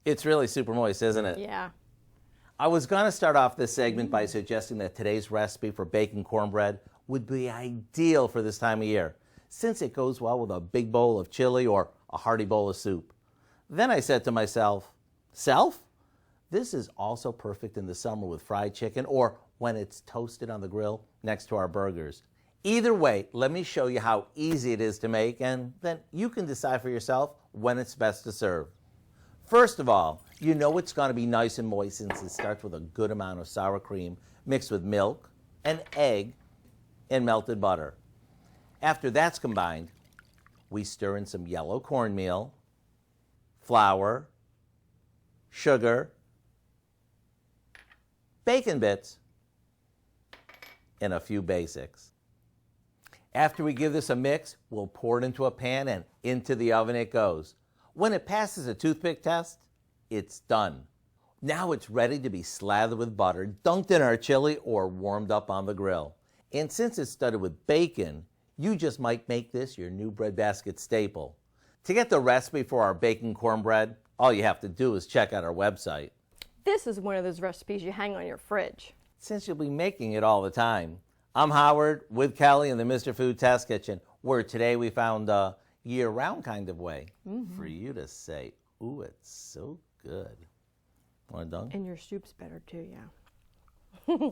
It's really super moist, isn't it? Yeah. I was going to start off this segment by suggesting that today's recipe for baking cornbread would be ideal for this time of year, since it goes well with a big bowl of chili or a hearty bowl of soup. Then I said to myself, this is also perfect in the summer with fried chicken or when it's toasted on the grill next to our burgers. Either way, let me show you how easy it is to make, and then you can decide for yourself when it's best to serve. First of all, you know it's going to be nice and moist since it starts with a good amount of sour cream mixed with milk, an egg, and melted butter. After that's combined, we stir in some yellow cornmeal, flour, sugar, bacon bits, and a few basics. After we give this a mix, we'll pour it into a pan and into the oven it goes. When it passes a toothpick test, it's done. Now it's ready to be slathered with butter, dunked in our chili, or warmed up on the grill. And since it's studded with bacon, you just might make this your new breadbasket staple. To get the recipe for our baking cornbread, all you have to do is check out our website. This is one of those recipes you hang on your fridge. Since you'll be making it all the time. I'm Howard with Kelly in the Mr. Food Test Kitchen, where today we found a year-round kind of way for you to say, ooh, it's so good. Want it done? And your soup's better too, yeah.